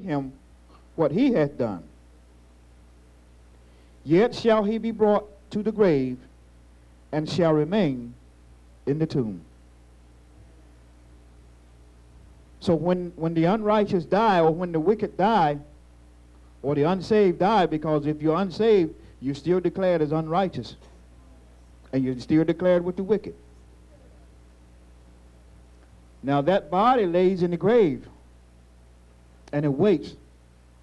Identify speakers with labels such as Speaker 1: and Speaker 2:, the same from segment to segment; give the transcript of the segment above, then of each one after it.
Speaker 1: him what he hath done. Yet shall he be brought to the grave, and shall remain in the tomb. So when the unrighteous die, or when the wicked die, or the unsaved die, because if you're unsaved, you're still declared as unrighteous, and you're still declared with the wicked. Now that body lays in the grave, and it waits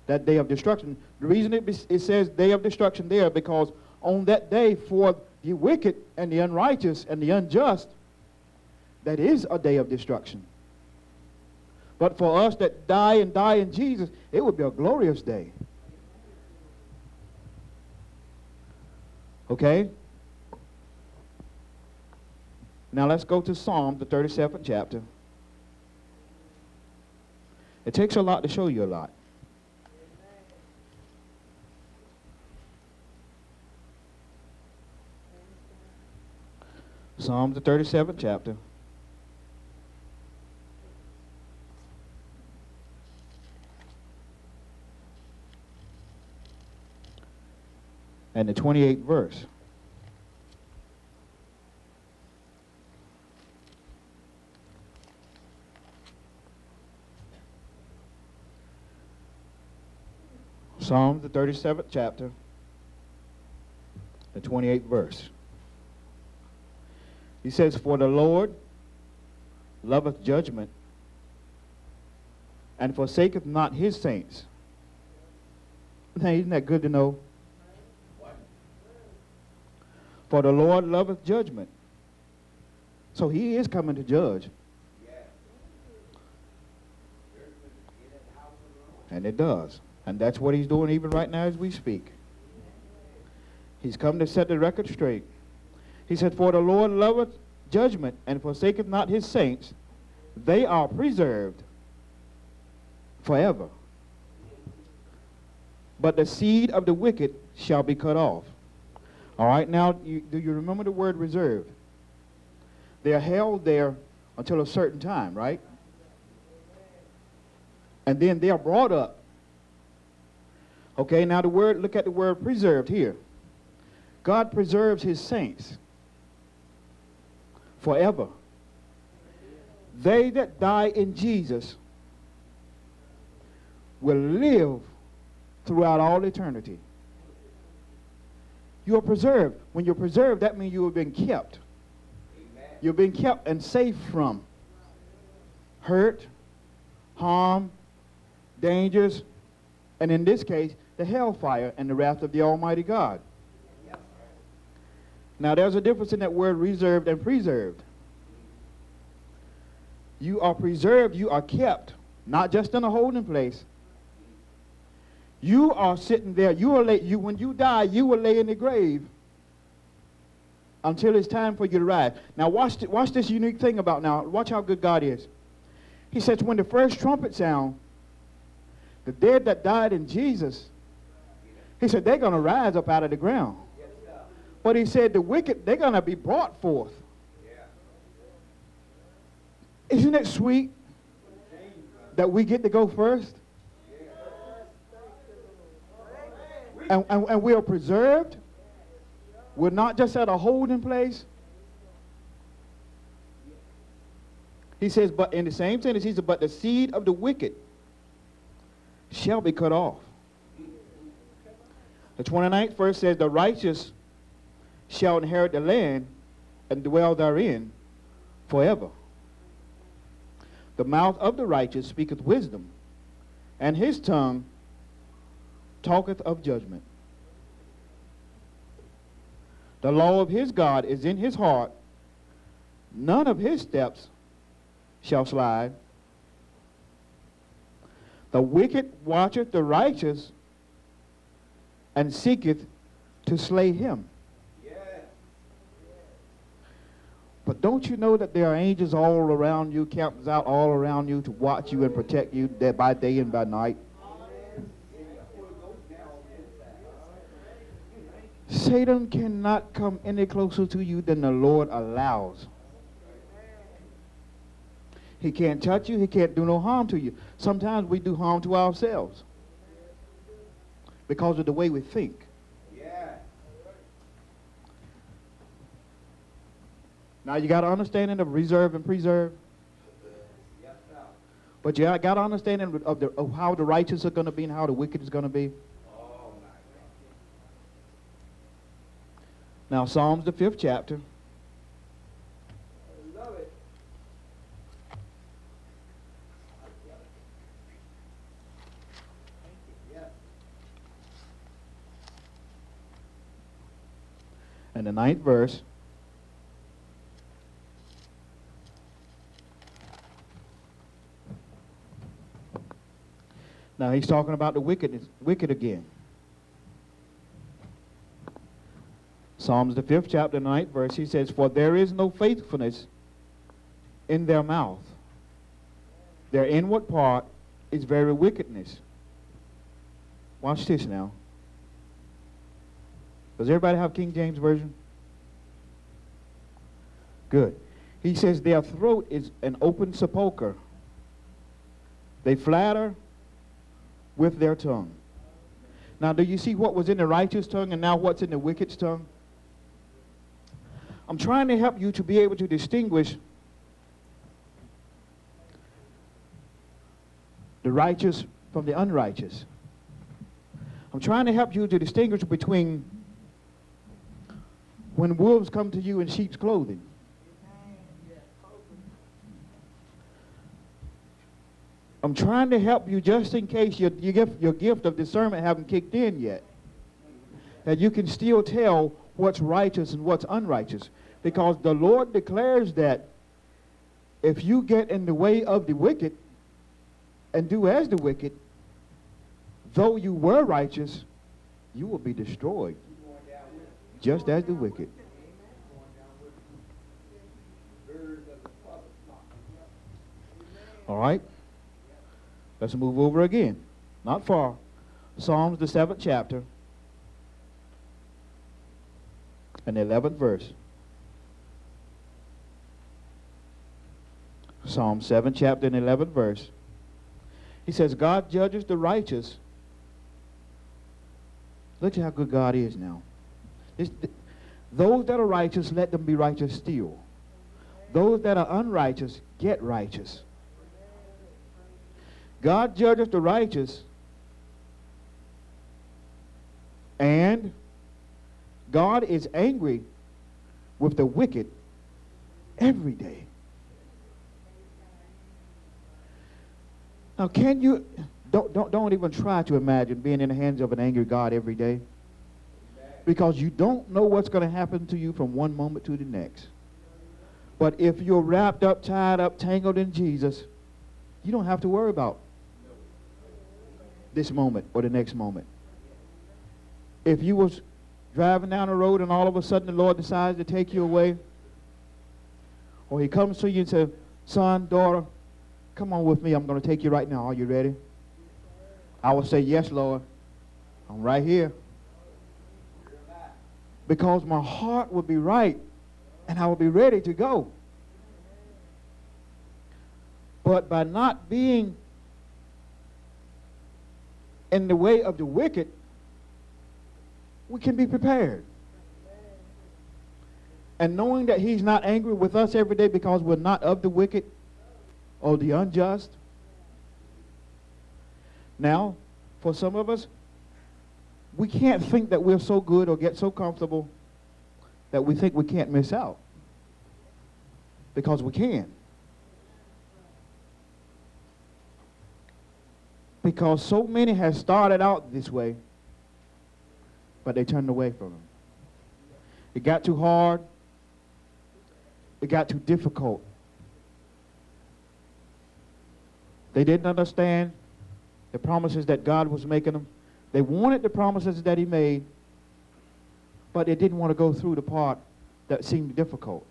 Speaker 1: that day of destruction. The reason it says day of destruction there, because on that day for the wicked and the unrighteous and the unjust, that is a day of destruction. But for us that die and die in Jesus, it would be a glorious day. Okay? Now let's go to Psalm, the 37th chapter. It takes a lot to show you a lot. Psalm, the 37th chapter. And the 28th verse. Psalm, the 37th chapter, the 28th verse. He says, for the Lord loveth judgment, and forsaketh not his saints. Now, isn't that good to know? For the Lord loveth judgment. So he is coming to judge. And it does. And that's what he's doing even right now as we speak. He's come to set the record straight. He said, for the Lord loveth judgment, and forsaketh not his saints. They are preserved forever. But the seed of the wicked shall be cut off. All right, now, do you remember the word reserved? They are held there until a certain time, right? And then they are brought up. Okay, now look at the word preserved here. God preserves his saints forever. They that die in Jesus will live throughout all eternity. You are preserved. When you're preserved, that means you have been kept. Amen. You've been kept and safe from hurt, harm, dangers, and in this case, the hellfire and the wrath of the Almighty God. Yep. Now, there's a difference in that word reserved and preserved. You are preserved, you are kept, not just in a holding place. You are sitting there. When you die, you will lay in the grave until it's time for you to rise. Now, watch this unique thing about now. Watch how good God is. He says, when the first trumpet sound, the dead that died in Jesus, he said, they're going to rise up out of the ground. Yes, but he said, the wicked, they're going to be brought forth. Yeah. Isn't it sweet that we get to go first? And we are preserved. We're not just at a holding place. He says, but in the same sentence, he said, but the seed of the wicked shall be cut off. The 29th verse says, the righteous shall inherit the land and dwell therein forever. The mouth of the righteous speaketh wisdom, and his tongue talketh of judgment. The law of his God is in his heart. None of his steps shall slide. The wicked watcheth the righteous, and seeketh to slay him. Yes. But don't you know that there are angels all around you, captains out all around you to watch you and protect you by day and by night? Satan cannot come any closer to you than the Lord allows. He can't touch you. He can't do no harm to you. Sometimes we do harm to ourselves because of the way we think.
Speaker 2: Yeah.
Speaker 1: Now you got an understanding of reserve and preserve.
Speaker 2: Yes, sir.
Speaker 1: But you got an understanding of how the righteous are going to be and how the wicked is going to be.
Speaker 2: Oh, my God.
Speaker 1: Now Psalms, the 5th chapter.
Speaker 2: I love it. Yes.
Speaker 1: And the 9th verse. Now he's talking about the wicked again. Psalms the 5th chapter, 9th verse, he says, "For there is no faithfulness in their mouth. Their inward part is very wickedness." Watch this now. Does everybody have King James Version? Good. He says, "Their throat is an open sepulcher. They flatter with their tongue." Now, do you see what was in the righteous tongue and now what's in the wicked's tongue? I'm trying to help you to be able to distinguish the righteous from the unrighteous. I'm trying to help you to distinguish between when wolves come to you in sheep's clothing. I'm trying to help you just in case your gift of discernment haven't kicked in yet. That you can still tell what's righteous and what's unrighteous. Because the Lord declares that if you get in the way of the wicked and do as the wicked, though you were righteous, you will be destroyed. Just as the wicked. All right? Let's move over again. Not far. Psalms, the 7th chapter, and the 11th verse. Psalm 7 chapter and 11th verse. He says, "God judges the righteous." Look at how good God is now. Those that are righteous, let them be righteous still. Those that are unrighteous, get righteous. God judges the righteous, and God is angry with the wicked every day. Now, can you don't even try to imagine being in the hands of an angry God every day, because you don't know what's going to happen to you from one moment to the next. But if you're wrapped up, tied up, tangled in Jesus, you don't have to worry about this moment or the next moment. If you was driving down the road and all of a sudden the Lord decides to take you away, or he comes to you and says, "Son, daughter, come on with me. I'm going to take you right now. Are you ready?" I will say, "Yes, Lord. I'm right here." Because my heart will be right and I will be ready to go. But by not being in the way of the wicked, we can be prepared. And knowing that he's not angry with us every day because we're not of the wicked or the unjust. Now, for some of us, we can't think that we're so good or get so comfortable that we think we can't miss out. Because we can. Because so many have started out this way, but they turned away from him. It got too hard. It got too difficult. They didn't understand the promises that God was making them. They wanted the promises that he made, but they didn't want to go through the part that seemed difficult.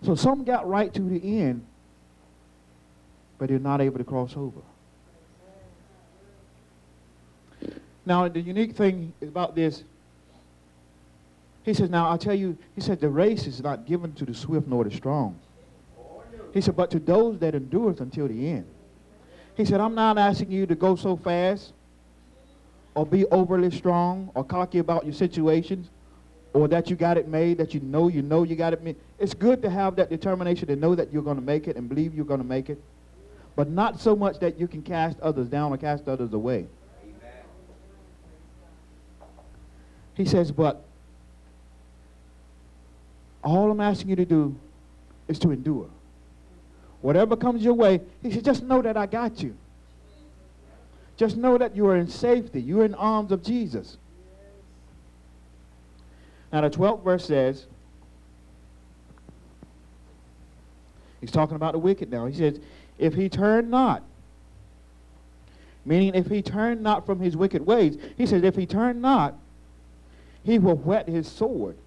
Speaker 1: So some got right to the end, but they're not able to cross over. Now, the unique thing about this, he says, now I'll tell you, he said, the race is not given to the swift nor the strong, He said, but to those that endureth until the end. He said, I'm not asking you to go so fast or be overly strong or cocky about your situations or that you got it made, that you know you got it made. It's good to have that determination to know that you're going to make it and believe you're going to make it, but not so much that you can cast others down or cast others away.
Speaker 2: Amen.
Speaker 1: He says, but all I'm asking you to do is to endure. Whatever comes your way, he said, just know that I got you. Just know that you are in safety. You're in the arms of Jesus. Now the 12th verse says, he's talking about the wicked now. He says, if he turn not, meaning if he turn not from his wicked ways, he says, if he turn not, he will whet his sword.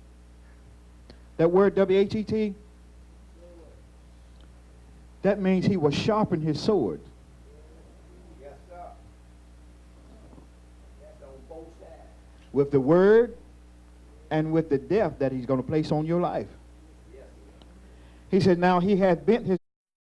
Speaker 1: That word W-H-E-T, that means he will sharpen his sword.
Speaker 2: Yes, sir. That's on both sides.
Speaker 1: With the word and with the death that he's going to place on your life.
Speaker 2: Yes, sir.
Speaker 1: He said, now he hath bent his